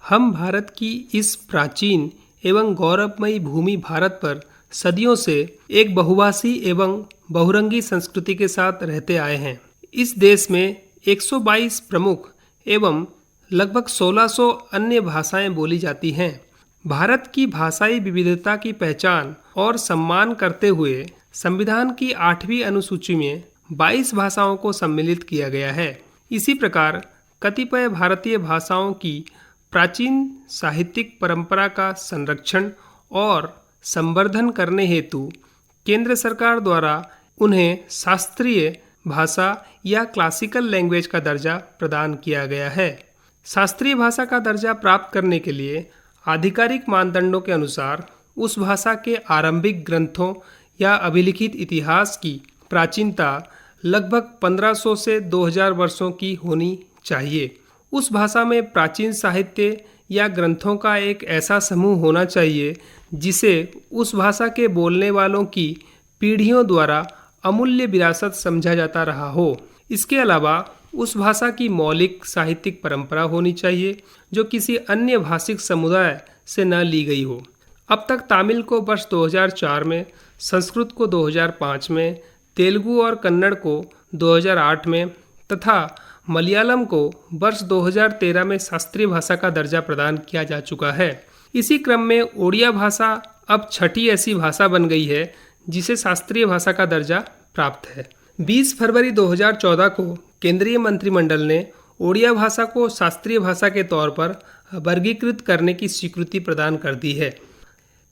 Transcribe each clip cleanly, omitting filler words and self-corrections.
हम भारत की इस प्राचीन एवं गौरवमयी भूमि भारत पर सदियों से एक बहुभाषी एवं बहुरंगी संस्कृति के साथ रहते आए हैं। इस देश में 122 प्रमुख एवं लगभग 1600 अन्य भाषाएं बोली जाती हैं। भारत की भाषाई विविधता की पहचान और सम्मान करते हुए संविधान की 8वीं अनुसूची में 22 भाषाओं को सम्मिलित किया गया है। इसी प्रकार कतिपय भारतीय भाषाओं की प्राचीन साहित्यिक परंपरा का संरक्षण और संवर्धन करने हेतु केंद्र सरकार द्वारा उन्हें शास्त्रीय भाषा या क्लासिकल लैंग्वेज का दर्जा प्रदान किया गया है। शास्त्रीय भाषा का दर्जा प्राप्त करने के लिए आधिकारिक मानदंडों के अनुसार उस भाषा के आरंभिक ग्रंथों या अभिलिखित इतिहास की प्राचीनता लगभग 1500 से 2000 वर्षों की होनी चाहिए। उस भाषा में प्राचीन साहित्य या ग्रंथों का एक ऐसा समूह होना चाहिए जिसे उस भाषा के बोलने वालों की पीढ़ियों द्वारा अमूल्य विरासत समझा जाता रहा हो। इसके अलावा उस भाषा की मौलिक साहित्यिक परंपरा होनी चाहिए जो किसी अन्य भाषिक समुदाय से न ली गई हो। अब तक तमिल को वर्ष 2004 में, संस्कृत को 2005 में, तेलुगु और कन्नड़ को 2008 में तथा मलयालम को वर्ष 2013 में शास्त्रीय भाषा का दर्जा प्रदान किया जा चुका है। इसी क्रम में ओडिया भाषा अब छठी ऐसी भाषा बन गई है जिसे शास्त्रीय भाषा का दर्जा प्राप्त है। 20 फरवरी 2014 को केंद्रीय मंत्रिमंडल ने ओडिया भाषा को शास्त्रीय भाषा के तौर पर वर्गीकृत करने की स्वीकृति प्रदान कर दी है।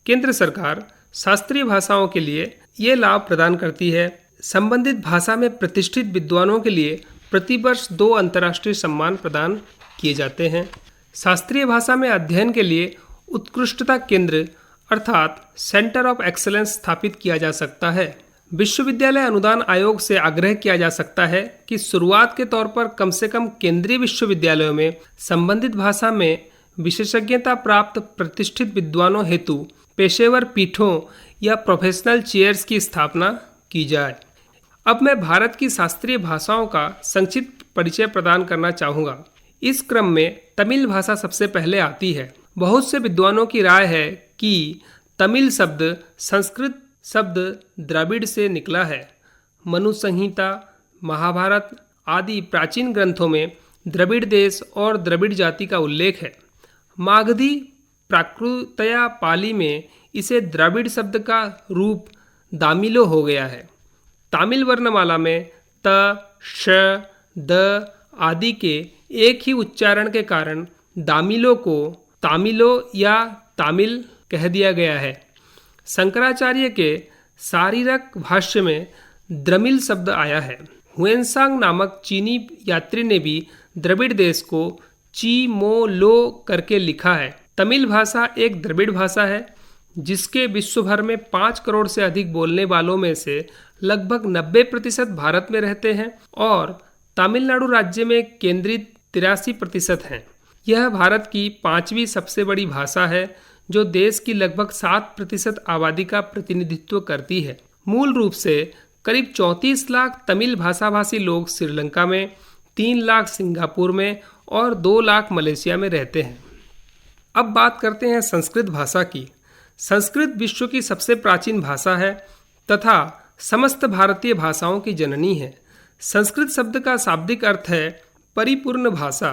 केंद्र सरकार शास्त्रीय भाषाओं के लिए ये लाभ प्रदान करती है। संबंधित भाषा में प्रतिष्ठित विद्वानों के लिए प्रतिवर्ष 2 अंतर्राष्ट्रीय सम्मान प्रदान किए जाते हैं। शास्त्रीय भाषा में अध्ययन के लिए उत्कृष्टता केंद्र अर्थात सेंटर ऑफ एक्सीलेंस स्थापित किया जा सकता है। विश्वविद्यालय अनुदान आयोग से आग्रह किया जा सकता है कि शुरुआत के तौर पर कम से कम केंद्रीय विश्वविद्यालयों में संबंधित भाषा में विशेषज्ञता प्राप्त प्रतिष्ठित विद्वानों हेतु पेशेवर पीठों या प्रोफेशनल चेयर्स की स्थापना की जाए। अब मैं भारत की शास्त्रीय भाषाओं का संक्षिप्त परिचय प्रदान करना चाहूँगा। इस क्रम में तमिल भाषा सबसे पहले आती है। बहुत से विद्वानों की राय है कि तमिल शब्द संस्कृत शब्द द्रविड़ से निकला है। मनु संहिता, महाभारत आदि प्राचीन ग्रंथों में द्रविड़ देश और द्रविड़ जाति का उल्लेख है। मागधी प्राकृतया पाली में इसे द्रविड़ शब्द का रूप दामिलो हो गया है। तमिल वर्णमाला में त, श, द आदि के एक ही उच्चारण के कारण दामिलो को तामिलो या तामिल कह दिया गया है। शंकराचार्य के शारीरक भाष्य में द्रमिल शब्द आया है। हुएनसांग नामक चीनी यात्री ने भी द्रविड़ देश को ची मो लो करके लिखा है। तमिल भाषा एक द्रविड़ भाषा है जिसके विश्व भर में 5 करोड़ से अधिक बोलने वालों में से लगभग 90% भारत में रहते हैं और तमिलनाडु राज्य में केंद्रित 83% हैं। यह भारत की 5वीं सबसे बड़ी भाषा है जो देश की लगभग 7% आबादी का प्रतिनिधित्व करती है। मूल रूप से करीब 34 लाख तमिल भाषाभाषी लोग श्रीलंका में, 3 लाख सिंगापुर में और 2 लाख मलेशिया में रहते हैं। अब बात करते हैं संस्कृत भाषा की। संस्कृत विश्व की सबसे प्राचीन भाषा है तथा समस्त भारतीय भाषाओं की जननी है। संस्कृत शब्द का शाब्दिक अर्थ है परिपूर्ण भाषा।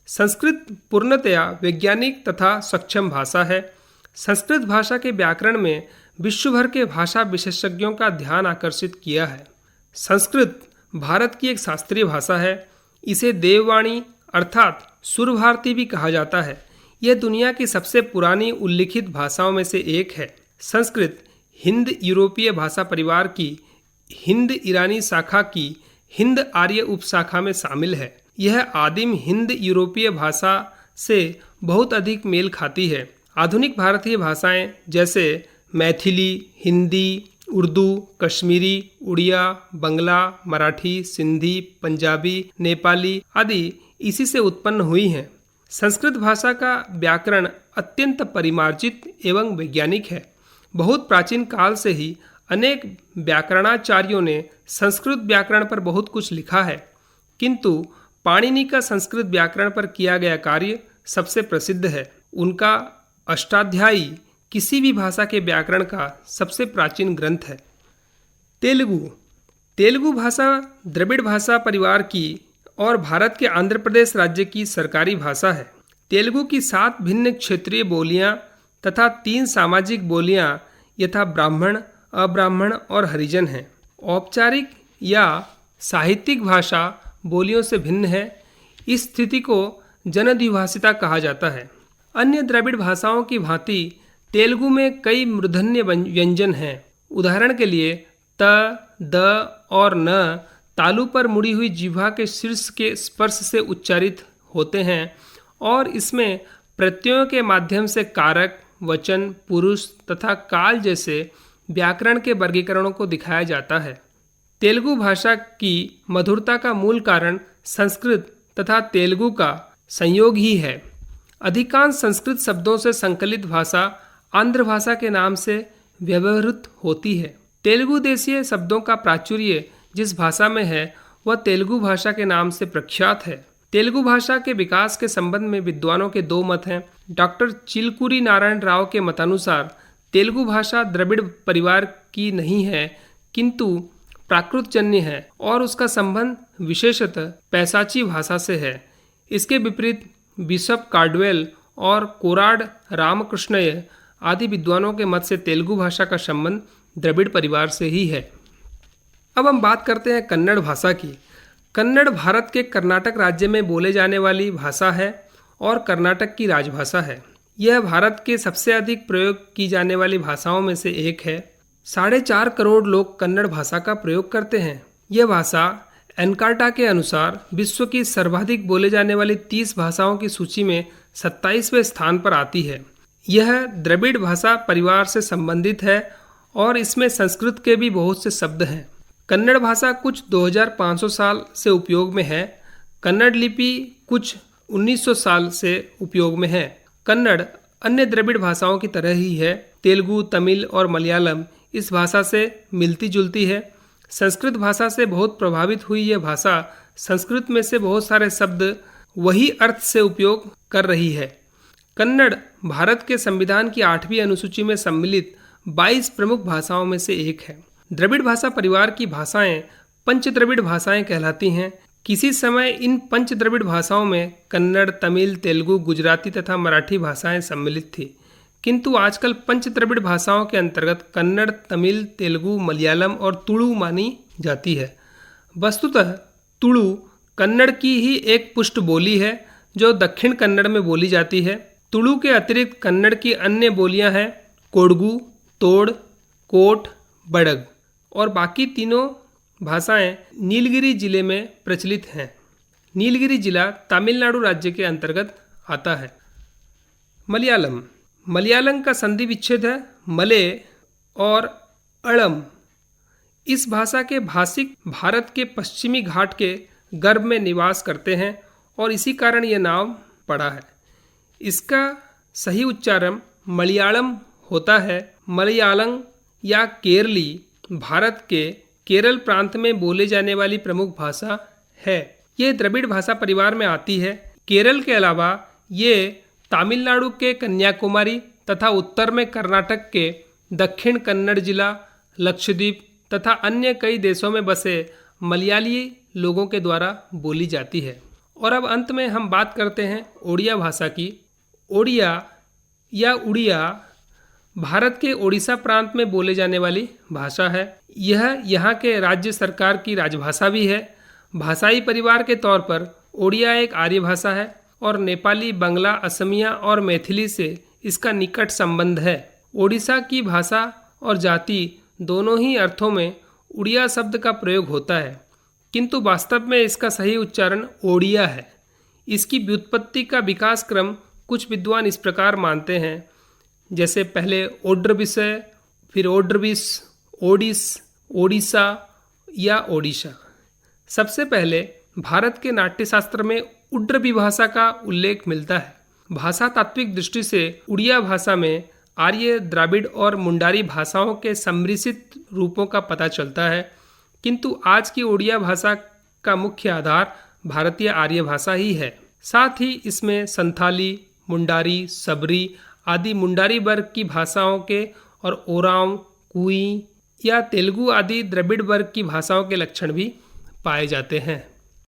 संस्कृत पूर्णतया वैज्ञानिक तथा सक्षम भाषा है। संस्कृत भाषा के व्याकरण में विश्व भर के भाषा विशेषज्ञों का ध्यान आकर्षित किया है। संस्कृत भारत की एक शास्त्रीय भाषा है। इसे देववाणी अर्थात सुर भारती भी कहा जाता है। यह दुनिया की सबसे पुरानी उल्लिखित भाषाओं में से एक है। संस्कृत हिंद यूरोपीय भाषा परिवार की हिंद ईरानी शाखा की हिंद आर्य उपशाखा में शामिल है। यह आदिम हिंद यूरोपीय भाषा से बहुत अधिक मेल खाती है। आधुनिक भारतीय भाषाएं जैसे मैथिली, हिंदी, उर्दू, कश्मीरी, उड़िया, बंगला, मराठी, सिंधी, पंजाबी, नेपाली आदि इसी से उत्पन्न हुई हैं। संस्कृत भाषा का व्याकरण अत्यंत परिमार्जित एवं वैज्ञानिक है। बहुत प्राचीन काल से ही अनेक व्याकरणाचार्यों ने संस्कृत व्याकरण पर बहुत कुछ लिखा है, किंतु पाणिनि का संस्कृत व्याकरण पर किया गया कार्य सबसे प्रसिद्ध है। उनका अष्टाध्यायी किसी भी भाषा के व्याकरण का सबसे प्राचीन ग्रंथ है। तेलुगु भाषा द्रविड़ भाषा परिवार की और भारत के आंध्र प्रदेश राज्य की सरकारी भाषा है। तेलुगु की 7 भिन्न क्षेत्रीय बोलियां तथा 3 सामाजिक बोलियां यथा ब्राह्मण, अब्राह्मण और हरिजन हैं। औपचारिक या साहित्यिक भाषा बोलियों से भिन्न है। इस स्थिति को जनद्विभाषिता कहा जाता है। अन्य द्रविड़ भाषाओं की भांति तेलुगु में कई मूर्धन्य व्यंजन हैं। उदाहरण के लिए त, द और न तालु पर मुड़ी हुई जिह्वा के शीर्ष के स्पर्श से उच्चारित होते हैं और इसमें प्रत्ययों के माध्यम से कारक, वचन, पुरुष तथा काल जैसे व्याकरण के वर्गीकरणों को दिखाया जाता है। तेलुगु भाषा की मधुरता का मूल कारण संस्कृत तथा तेलुगु का संयोग ही है। अधिकांश संस्कृत शब्दों से संकलित भाषा आंध्र भाषा के नाम से व्यवहृत होती है। तेलुगु देशीय शब्दों का प्राचुर्य जिस भाषा में है वह तेलुगु भाषा के नाम से प्रख्यात है। तेलुगु भाषा के विकास के संबंध में विद्वानों के 2 मत हैं। डॉक्टर चिलकुरी नारायण राव के मतानुसार तेलुगु भाषा द्रविड़ परिवार की नहीं है किंतु प्राकृतजन्य है और उसका संबंध विशेषतः पैसाची भाषा से है। इसके विपरीत बिशप कार्डवेल और कोराड रामकृष्णय आदि विद्वानों के मत से तेलुगु भाषा का संबंध द्रविड़ परिवार से ही है। अब हम बात करते हैं कन्नड़ भाषा की। कन्नड़ भारत के कर्नाटक राज्य में बोले जाने वाली भाषा है और कर्नाटक की राजभाषा है। यह भारत के सबसे अधिक प्रयोग की जाने वाली भाषाओं में से एक है। 4.5 करोड़ लोग कन्नड़ भाषा का प्रयोग करते हैं। यह भाषा एनकार्टा के अनुसार विश्व की सर्वाधिक बोले जाने वाली 30 भाषाओं की सूची में 27वें स्थान पर आती है। यह द्रविड़ भाषा परिवार से संबंधित है और इसमें संस्कृत के भी बहुत से शब्द हैं। कन्नड़ भाषा कुछ 2500 साल से उपयोग में है। कन्नड़ लिपि कुछ 1900 साल से उपयोग में है। कन्नड़ अन्य द्रविड़ भाषाओं की तरह ही है। तेलुगु, तमिल और मलयालम इस भाषा से मिलती जुलती है। संस्कृत भाषा से बहुत प्रभावित हुई यह भाषा संस्कृत में से बहुत सारे शब्द वही अर्थ से उपयोग कर रही है। कन्नड़ भारत के संविधान की 8वीं अनुसूची में सम्मिलित 22 प्रमुख भाषाओं में से एक है। द्रविड़ भाषा परिवार की भाषाएं पंच द्रविड़ भाषाएं कहलाती हैं। किसी समय इन पंच द्रविड़ भाषाओं में कन्नड़, तमिल, तेलुगु, गुजराती तथा मराठी भाषाएं सम्मिलित थी, किंतु आजकल पंच द्रविड़ भाषाओं के अंतर्गत कन्नड़, तमिल, तेलुगु, मलयालम और तुलु मानी जाती है। वस्तुतः तुलु कन्नड़ की ही एक पुष्ट बोली है जो दक्षिण कन्नड़ में बोली जाती है। तुलु के अतिरिक्त कन्नड़ की अन्य बोलियां हैं कोडगु, तोड़, कोट, बड़ग और बाकी तीनों भाषाएं नीलगिरी जिले में प्रचलित हैं। नीलगिरी जिला तमिलनाडु राज्य के अंतर्गत आता है। मलयालम का संधि विच्छेद है मले और अड़म। इस भाषा के भाषिक भारत के पश्चिमी घाट के गर्भ में निवास करते हैं और इसी कारण यह नाम पड़ा है। इसका सही उच्चारण मलयालम होता है। मलयालम या केरली भारत के केरल प्रांत में बोले जाने वाली प्रमुख भाषा है। ये द्रविड़ भाषा परिवार में आती है। केरल के अलावा ये तमिलनाडु के कन्याकुमारी तथा उत्तर में कर्नाटक के दक्षिण कन्नड़ जिला, लक्षद्वीप तथा अन्य कई देशों में बसे मलयाली लोगों के द्वारा बोली जाती है। और अब अंत में हम बात करते हैं ओडिया भाषा की। ओडिया या उड़िया भारत के ओडिशा प्रांत में बोले जाने वाली भाषा है। यह यहाँ के राज्य सरकार की राजभाषा भी है। भाषाई परिवार के तौर पर ओडिया एक आर्य भाषा है और नेपाली, बंगला, असमिया और मैथिली से इसका निकट संबंध है। ओडिशा की भाषा और जाति दोनों ही अर्थों में उड़िया शब्द का प्रयोग होता है, किंतु वास्तव में इसका सही उच्चारण ओडिया है। इसकी व्युत्पत्ति का विकास क्रम कुछ विद्वान इस प्रकार मानते हैं, जैसे पहले ओड्रविषय, फिर ओड्रविस, ओडिस, ओडिशा या ओडिशा। सबसे पहले भारत के नाट्यशास्त्र में उड्रवी भाषा का उल्लेख मिलता है। भाषा तात्विक दृष्टि से उड़िया भाषा में आर्य, द्राविड़ और मुंडारी भाषाओं के सम्मिश्रित रूपों का पता चलता है, किंतु आज की ओडिया भाषा का मुख्य आधार भारतीय आर्य भाषा ही है। साथ ही इसमें संथाली, मुंडारी, सबरी आदि मुंडारी वर्ग की भाषाओं के और ओरांव, कुई या तेलुगु आदि द्रविड़ वर्ग की भाषाओं के लक्षण भी पाए जाते हैं।